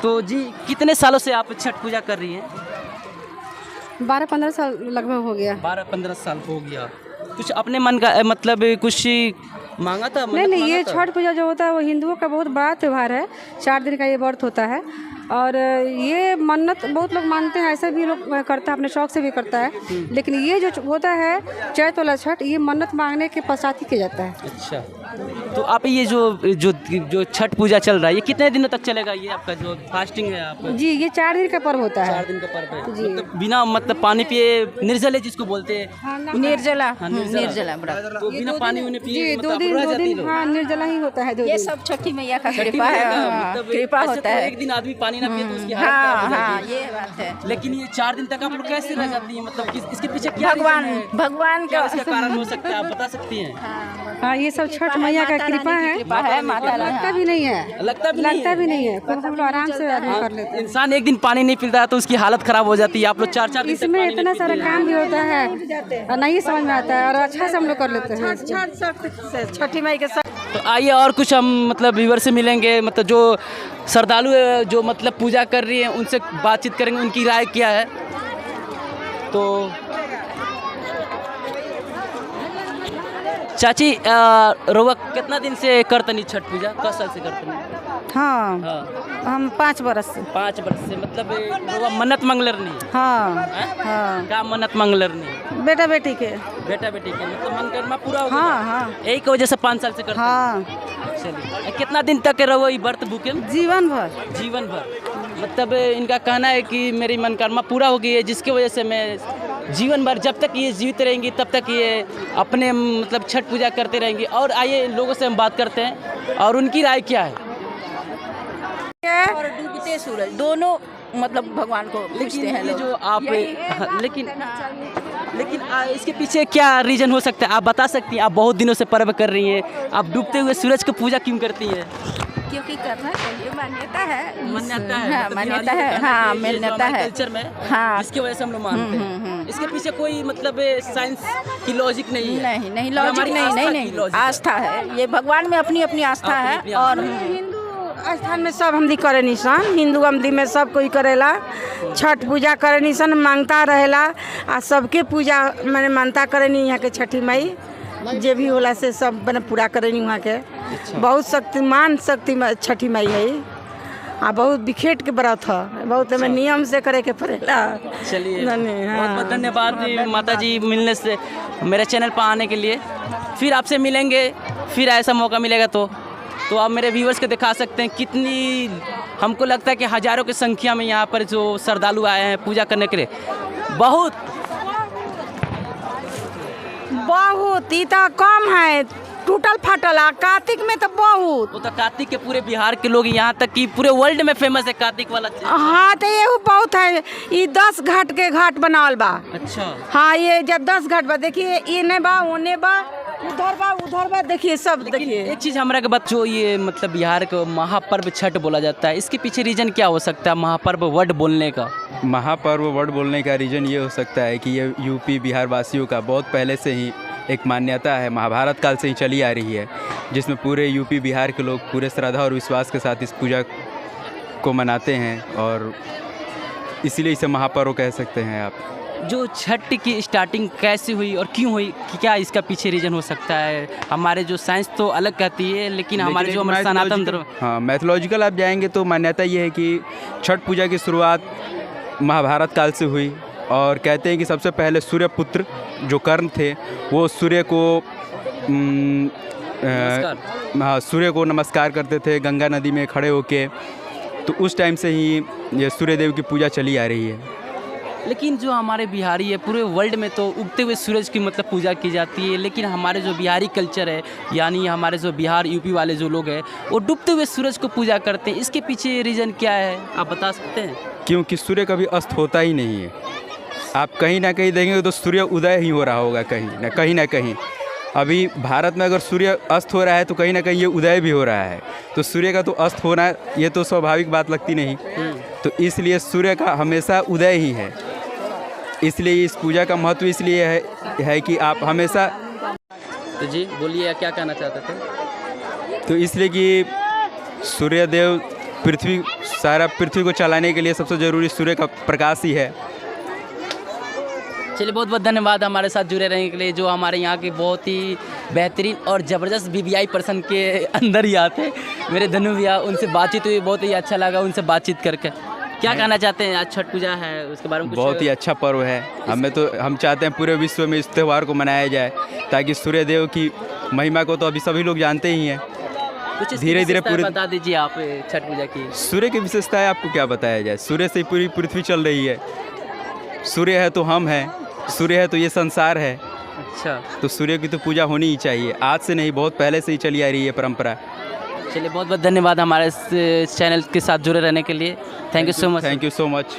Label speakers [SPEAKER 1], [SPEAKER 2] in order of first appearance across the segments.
[SPEAKER 1] तो जी कितने सालों से आप छठ पूजा कर रही हैं?
[SPEAKER 2] 12-15 साल लगभग हो गया।
[SPEAKER 1] 12-15 साल हो गया। कुछ अपने मन का मतलब कुछ मांगा था?
[SPEAKER 2] नहीं नहीं, ये छठ पूजा जो होता है वो हिंदुओं का बहुत बड़ा त्यौहार है। 4 दिन का ये व्रत होता है और ये मन्नत बहुत लोग मानते हैं, ऐसे भी लोग करता है, अपने शौक से भी करता है। लेकिन ये जो होता है चैत वाला छठ, ये मन्नत मांगने के पश्चात ही किया जाता है।
[SPEAKER 1] अच्छा, तो आप ये जो छठ पूजा चल रहा है ये कितने दिनों तक चलेगा? ये आपका जो फास्टिंग है आप?
[SPEAKER 2] जी, ये 4 दिन का पर्व होता है।
[SPEAKER 1] 4 दिन का पर्व है।
[SPEAKER 2] जी।
[SPEAKER 1] मतलब बिना मतलब पानी पिए निर्जल है जिसको बोलते हैं।
[SPEAKER 3] निर्जला
[SPEAKER 1] निर्जला तो बिना पानी उन्हें पिए
[SPEAKER 2] जी, 2 दिन हाँ निर्जला ही होता है। 2
[SPEAKER 3] ये
[SPEAKER 2] दिन
[SPEAKER 3] सब छठी मैया का कृपा है।
[SPEAKER 1] मतलब
[SPEAKER 3] कृपा
[SPEAKER 1] ऐसे
[SPEAKER 3] होता
[SPEAKER 1] तो
[SPEAKER 3] है।
[SPEAKER 1] एक दिन आदमी पानी ना पिए तो उसकी हालत खराब हो
[SPEAKER 3] हाँ,
[SPEAKER 1] जाती है।
[SPEAKER 3] ये बात है।
[SPEAKER 1] लेकिन ये 4 दिन तक आप लोग कैसे रह जाती हैं? मतलब इसके पीछे क्या
[SPEAKER 3] भगवान
[SPEAKER 1] reason है?
[SPEAKER 3] भगवान
[SPEAKER 1] क्या
[SPEAKER 3] का
[SPEAKER 1] इसका कारण हो सकता है, आप बता सकती हैं?
[SPEAKER 2] हाँ, ये सब छठ मैया का कृपा है।
[SPEAKER 3] कृपा है माता रानी।
[SPEAKER 2] लगता भी नहीं है,
[SPEAKER 1] लगता भी नहीं है।
[SPEAKER 2] खूब हम लोग आराम से आदमी कर लेते हैं।
[SPEAKER 1] इंसान एक दिन पानी नहीं पीता है तो उसकी हालत खराब हो जाती है। आप लोग 4-4 दिन तक
[SPEAKER 2] इसमें
[SPEAKER 1] पानी
[SPEAKER 2] इतना
[SPEAKER 1] नहीं
[SPEAKER 2] सारा
[SPEAKER 1] पीते हैं।
[SPEAKER 2] काम भी होता है और नहीं समझ में आता है और अच्छा से हम लोग कर लेते हैं।
[SPEAKER 3] छठी माई के
[SPEAKER 1] तो आइए और कुछ हम मतलब व्यूअर से मिलेंगे, मतलब जो श्रद्धालु है जो मतलब पूजा कर रही हैं उनसे बातचीत करेंगे, उनकी राय क्या है। तो चाची रोवा कितना दिन से करतनी छठ पूजा? कस साल से करतनी?
[SPEAKER 2] हाँ,
[SPEAKER 1] हाँ,
[SPEAKER 2] हम 5 बरस से।
[SPEAKER 1] 5 वर्ष से। मतलब रोवा मन्नत मंगलर नहीं?
[SPEAKER 2] हाँ हाँ,
[SPEAKER 1] क्या मन्नत मंगलर नहीं?
[SPEAKER 2] बेटा बेटी के।
[SPEAKER 1] बेटा बेटी के मतलब मन कर्मा पूरा हो गया?
[SPEAKER 2] हाँ हाँ
[SPEAKER 1] यही की वजह से 5 साल से करते हैं?
[SPEAKER 2] हाँ,
[SPEAKER 1] चलिए, कितना दिन तक रहो ये व्रत भूखे?
[SPEAKER 2] जीवन भर।
[SPEAKER 1] जीवन भर। मतलब इनका कहना है कि मेरी मनोकामना पूरा हो गई है, जिसकी वजह से मैं जीवन भर जब तक ये जीवित रहेंगी तब तक ये अपने मतलब छठ पूजा करते रहेंगी। और आइए लोगों से हम बात करते हैं और उनकी राय क्या है।
[SPEAKER 3] और डूबते सूरज दोनों मतलब भगवान को पूछते हैं
[SPEAKER 1] ये
[SPEAKER 3] लोग।
[SPEAKER 1] जो आप
[SPEAKER 3] यही
[SPEAKER 1] लेकिन इसके पीछे क्या रीज़न हो सकता है, आप बता सकती हैं? आप बहुत दिनों से पर्व कर रही हैं, आप डूबते हुए सूरज की पूजा क्यों करती हैं?
[SPEAKER 3] क्योंकि करना चाहिए, मान्यता है।
[SPEAKER 1] मान्यता है,
[SPEAKER 3] हाँ,
[SPEAKER 1] मतलब
[SPEAKER 3] मान्यता
[SPEAKER 1] बिहारी
[SPEAKER 3] है।
[SPEAKER 1] का कहना
[SPEAKER 3] हाँ,
[SPEAKER 1] है कि ये जो
[SPEAKER 3] मान्यता
[SPEAKER 1] हमारे
[SPEAKER 3] है।
[SPEAKER 1] कल्चर में,
[SPEAKER 3] हाँ।
[SPEAKER 1] इसकी वजह से हम लोग मानते हैं। इसके पीछे कोई मतलब साइंस की लॉजिक नहीं है?
[SPEAKER 3] नहीं नहीं,
[SPEAKER 1] ये
[SPEAKER 3] लॉजिक
[SPEAKER 1] हमारी
[SPEAKER 3] नहीं
[SPEAKER 1] आस्था
[SPEAKER 3] नहीं
[SPEAKER 1] की
[SPEAKER 3] नहीं,
[SPEAKER 1] लॉजिक है।
[SPEAKER 3] आस्था है। ये भगवान में अपनी अपनी आस्था है।
[SPEAKER 1] अपनी
[SPEAKER 3] और
[SPEAKER 2] हिंदू स्थान में सब हमदी करे निशान, हिंदू हमदी में सब कोई करेला, छठ पूजा करे निशान, मांगता रहेला आ सबके पूजा मैंने मानता करे नहीं। यहाँ के छठी माई जे भी होला से सब मैंने पूरा करे नहीं। वहाँ के बहुत शक्तिमान छठी माई है आ बहुत बिखेट के व्रत है, बहुत हमें नियम से करे के पड़ेला।
[SPEAKER 1] चलिए,
[SPEAKER 2] हाँ।
[SPEAKER 1] बहुत बहुत धन्यवाद जी माता जी मिलने से, मेरे चैनल पर आने के लिए। फिर आपसे मिलेंगे, फिर ऐसा मौका मिलेगा तो आप मेरे व्यूअर्स को दिखा सकते हैं कितनी, हमको लगता है कि हज़ारों की संख्या में यहाँ पर जो श्रद्धालु आए हैं पूजा करने के लिए। बहुत
[SPEAKER 2] ही तो कम है, टूटल फाटल आ। कार्तिक में तो बहुत।
[SPEAKER 1] वो तो कार्तिक के पूरे बिहार के लोग, यहाँ तक कि पूरे वर्ल्ड में फेमस है कार्तिक वाला चीज़।
[SPEAKER 2] हाँ, तो ये बहुत है। ये 10 घाट के घाट बनावल बा।
[SPEAKER 1] अच्छा,
[SPEAKER 2] हाँ, ये जब 10 घाट बा, देखिए इने बा ओने बा, उधर बा, देखिए सब। देखिए
[SPEAKER 1] एक चीज़ हमारा के बात, जो ये मतलब बिहार का महापर्व छठ बोला जाता है, इसके पीछे रीजन क्या हो सकता है महापर्व वर्ड बोलने का?
[SPEAKER 4] महापर्व वर्ड बोलने का रीज़न ये हो सकता है कि ये यूपी बिहार वासियों का बहुत पहले से ही एक मान्यता है, महाभारत काल से ही चली आ रही है, जिसमें पूरे यूपी बिहार के लोग पूरे श्रद्धा और विश्वास के साथ इस पूजा को मनाते हैं और इसीलिए इसे महापर्व कह सकते हैं आप।
[SPEAKER 1] जो छठ की स्टार्टिंग कैसे हुई और क्यों हुई, क्या इसका पीछे रीजन हो सकता है? हमारे जो साइंस तो अलग कहती है, लेकिन हमारे जो हमारे सनातन धर्म,
[SPEAKER 4] हाँ, मैथोलॉजिकल आप जाएंगे तो मान्यता ये है कि छठ पूजा की शुरुआत महाभारत काल से हुई और कहते हैं कि सबसे पहले सूर्यपुत्र जो कर्ण थे वो सूर्य को हाँ, सूर्य को नमस्कार करते थे गंगा नदी में खड़े होके, तो उस टाइम से ही ये सूर्य देव की पूजा चली आ रही है।
[SPEAKER 1] लेकिन जो हमारे बिहारी है पूरे वर्ल्ड में तो उगते हुए सूरज की मतलब पूजा की जाती है, लेकिन हमारे जो बिहारी कल्चर है, यानी हमारे जो बिहार यूपी वाले जो लोग हैं वो डूबते हुए सूरज को पूजा करते हैं। इसके पीछे रीज़न क्या है, आप बता सकते हैं?
[SPEAKER 4] क्योंकि सूर्य कभी अस्त होता ही नहीं है। आप कहीं ना कहीं देखेंगे तो सूर्य उदय ही हो रहा होगा कहीं ना कहीं। अभी भारत में अगर सूर्य अस्त हो रहा है तो कहीं ना कहीं ये उदय भी हो रहा है, तो सूर्य का तो अस्त होना ये तो स्वाभाविक बात लगती नहीं। तो इसलिए सूर्य का हमेशा उदय ही है, इसलिए इस पूजा का महत्व इसलिए है कि आप हमेशा,
[SPEAKER 1] तो जी बोलिए क्या कहना चाहते थे?
[SPEAKER 4] तो इसलिए कि सूर्यदेव पृथ्वी को चलाने के लिए सबसे ज़रूरी सूर्य का प्रकाश ही है।
[SPEAKER 1] चलिए बहुत बहुत धन्यवाद हमारे साथ जुड़े रहने के लिए, जो हमारे यहाँ के बहुत ही बेहतरीन और ज़बरदस्त वीवीआई पर्सन के अंदर ही आते मेरे धनु भैया, उनसे बातचीत हुई, बहुत ही अच्छा लगा उनसे बातचीत करके। क्या कहना चाहते हैं, आज छठ पूजा है उसके बारे में कुछ?
[SPEAKER 4] बहुत ही अच्छा पर्व है। हम चाहते हैं पूरे विश्व में इस त्यौहार को मनाया जाए, ताकि सूर्य देव की महिमा को तो अभी सभी लोग जानते ही हैं।
[SPEAKER 1] कुछ
[SPEAKER 4] धीरे धीरे पूरी
[SPEAKER 1] बता दीजिए आप छठ पूजा की।
[SPEAKER 4] सूर्य की विशेषताएं आपको क्या बताया जाए। सूर्य से पूरी पृथ्वी चल रही है। सूर्य है तो हम हैं, सूर्य है तो ये संसार है।
[SPEAKER 1] अच्छा,
[SPEAKER 4] तो सूर्य की तो पूजा होनी ही चाहिए। आज से नहीं, बहुत पहले से ही चली आ रही है परंपरा।
[SPEAKER 1] चलिए बहुत बहुत धन्यवाद हमारे इस चैनल के साथ जुड़े रहने के लिए। Thank you so much.
[SPEAKER 4] Thank you so much.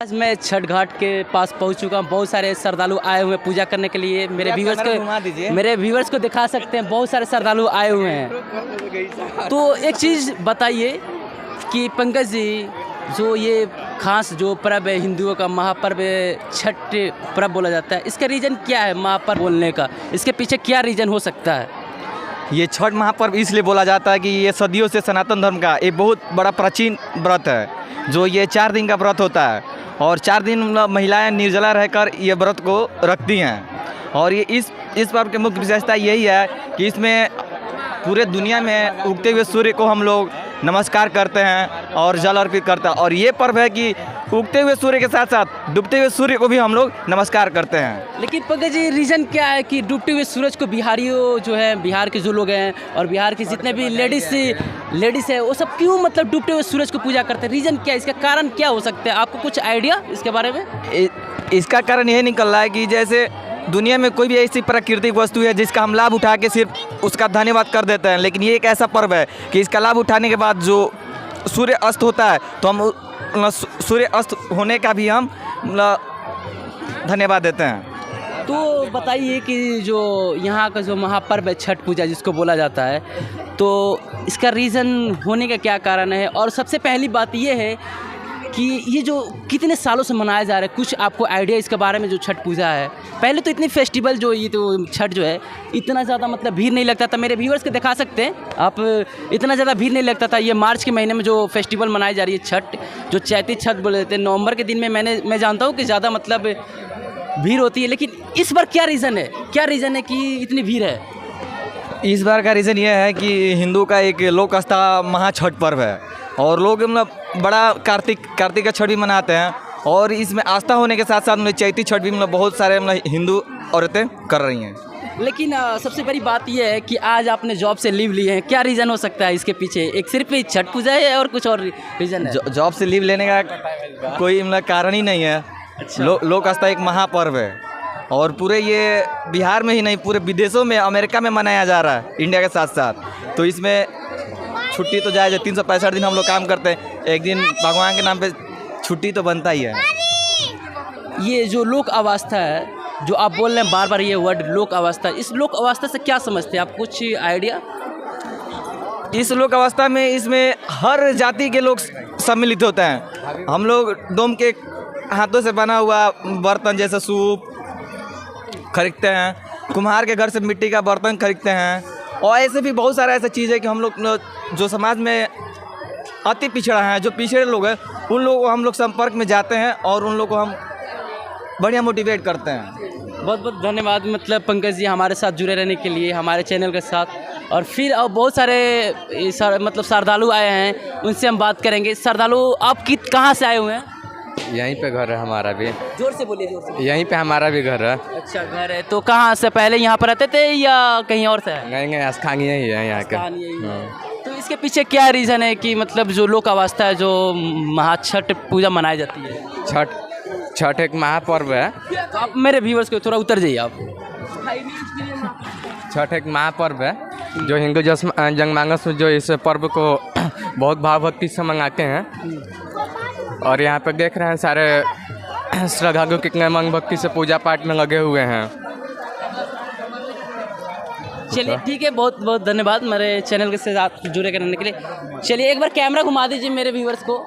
[SPEAKER 1] आज मैं छठ घाट के पास पहुंच चुका हूं। बहुत सारे श्रद्धालु आए हुए हैं पूजा करने के लिए। मेरे व्यूअर्स को दिखा सकते हैं, बहुत सारे श्रद्धालु आए हुए हैं। तो एक चीज़ बताइए कि पंकज जी, जो ये खास जो पर्व है हिंदुओं का, महापर्व छठ पर्व बोला जाता है, इसका रीज़न क्या है महापर्व बोलने का? इसके पीछे क्या रीज़न हो सकता है?
[SPEAKER 5] ये छठ महापर्व इसलिए बोला जाता है कि ये सदियों से सनातन धर्म का एक बहुत बड़ा प्राचीन व्रत है, जो ये 4 दिन का व्रत होता है। और 4 दिन महिलाएं निर्जला रहकर ये व्रत को रखती हैं। और ये इस पर्व की मुख्य विशेषता यही है कि इसमें पूरे दुनिया में उगते हुए सूर्य को हम लोग नमस्कार करते हैं और जल अर्पित करते हैं। और ये पर्व है कि उगते हुए सूर्य के साथ साथ डूबते हुए सूर्य को भी हम लोग नमस्कार करते हैं।
[SPEAKER 1] लेकिन पंकज जी, रीज़न क्या है कि डूबते हुए सूरज को बिहारियों जो है, बिहार के जो लोग हैं और बिहार के जितने भी लेडीज़ है, वो सब क्यों मतलब डूबते हुए सूरज को पूजा करते हैं? रीज़न क्या है, इसका कारण क्या हो सकता है? आपको कुछ आइडिया इसके बारे में?
[SPEAKER 5] इसका कारण यही निकल रहा है कि जैसे दुनिया में कोई भी ऐसी प्राकृतिक वस्तु है जिसका हम लाभ उठा के सिर्फ उसका धन्यवाद कर देते हैं, लेकिन ये एक ऐसा पर्व है कि इसका लाभ उठाने के बाद जो सूर्य अस्त होता है तो हम सूर्य अस्त होने का भी हम धन्यवाद देते हैं।
[SPEAKER 1] तो बताइए कि जो यहाँ का जो महापर्व है छठ पूजा जिसको बोला जाता है, तो इसका रीज़न होने का क्या कारण है? और सबसे पहली बात ये है कि ये जो कितने सालों से मनाया जा रहा है, कुछ आपको आइडिया इसके बारे में? जो छठ पूजा है, पहले तो इतनी फेस्टिवल जो ये तो छठ जो है इतना ज़्यादा मतलब भीड़ नहीं लगता था। मेरे व्यूअर्स को दिखा सकते हैं आप, इतना ज़्यादा भीड़ नहीं लगता था। ये मार्च के महीने में जो फेस्टिवल मनाई जा रही है छठ, जो चैती छठ बोले जाते हैं, नवंबर के दिन में मैं जानता हूँ कि ज़्यादा मतलब भीड़ होती है। लेकिन इस बार क्या रीज़न है कि इतनी भीड़ है?
[SPEAKER 5] इस बार का रीज़न ये है कि हिंदू का एक लोक आस्था महाछठ पर्व है और लोग मतलब बड़ा कार्तिक का छठ भी मनाते हैं। और इसमें आस्था होने के साथ साथ मतलब चैती छठ भी मतलब बहुत सारे मतलब हिंदू औरतें कर रही हैं।
[SPEAKER 1] लेकिन सबसे बड़ी बात यह है कि आज आपने जॉब से लीव लिए हैं, क्या रीज़न हो सकता है इसके पीछे? एक सिर्फ छठ पूजा है और कुछ और रीज़न है?
[SPEAKER 5] जॉब से लीव लेने का कोई मतलब कारण ही नहीं है। अच्छा। लोक आस्था एक महापर्व है और पूरे ये बिहार में ही नहीं, पूरे विदेशों में, अमेरिका में मनाया जा रहा है इंडिया के साथ साथ। तो इसमें छुट्टी तो जायज़ है, 365 दिन हम लोग काम करते हैं, एक दिन भगवान के नाम पे छुट्टी तो बनता ही है।
[SPEAKER 1] ये जो लोक अवस्था है जो आप बोल रहे हैं बार बार ये वर्ड लोक अवस्था, इस लोक अवस्था से क्या समझते हैं आप? कुछ आइडिया?
[SPEAKER 5] इस लोक अवस्था में इसमें हर जाति के लोग सम्मिलित होते हैं। हम लोग डोम के हाथों से बना हुआ बर्तन जैसे सूप खरीदते हैं, कुम्हार के घर से मिट्टी का बर्तन खरीदते हैं, और ऐसे भी बहुत सारा ऐसा चीज़ है कि हम लोग जो समाज में अति पिछड़ा है, जो पिछड़े लोग हैं, उन लोगों को हम लोग संपर्क में जाते हैं और उन लोगों को हम बढ़िया मोटिवेट करते हैं।
[SPEAKER 1] बहुत बहुत धन्यवाद मतलब पंकज जी हमारे साथ जुड़े रहने के लिए, हमारे चैनल के साथ। और फिर बहुत सारे मतलब श्रद्धालु आए हैं, उनसे हम बात करेंगे। श्रद्धालु आप कहाँ से आए हुए हैं?
[SPEAKER 6] यहीं पे घर है हमारा भी।
[SPEAKER 1] जोर से बोलिए, जोर से।
[SPEAKER 6] यहीं पे हमारा भी घर है।
[SPEAKER 1] अच्छा, घर है। तो कहाँ से पहले यहाँ पर रहते थे या कहीं और से?
[SPEAKER 6] नहीं, स्थानीय ही है यहाँ का।
[SPEAKER 1] तो इसके पीछे क्या रीज़न है कि मतलब जो लोक अवस्था है, जो महाछठ पूजा मनाई जाती है?
[SPEAKER 6] छठ एक महापर्व है।
[SPEAKER 1] तो आप मेरे व्यूअर्स को थोड़ा उतर जाइए आप।
[SPEAKER 6] छठ एक महापर्व है जो हिंदू जनमानस में जो इस पर्व को बहुत भावभक्ति से मनाते हैं। और यहाँ पर देख रहे हैं सारे श्रद्धालु कितने मन भक्ति से पूजा पाठ में लगे हुए हैं।
[SPEAKER 1] चलिए ठीक है, बहुत बहुत धन्यवाद मेरे चैनल के साथ जुड़े रहने के लिए। चलिए एक बार कैमरा घुमा दीजिए मेरे व्यूअर्स को,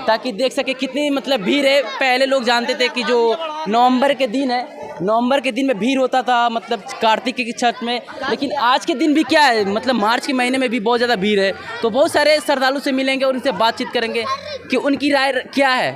[SPEAKER 1] ताकि देख सके कितनी मतलब भीड़ है। पहले लोग जानते थे कि जो नवंबर के दिन है, नवंबर के दिन में भीड़ होता था मतलब कार्तिक की छठ में, लेकिन आज के दिन भी क्या है मतलब मार्च के महीने में भी बहुत ज़्यादा भीड़ है। तो बहुत सारे श्रद्धालु से मिलेंगे और उनसे बातचीत करेंगे कि उनकी राय क्या है।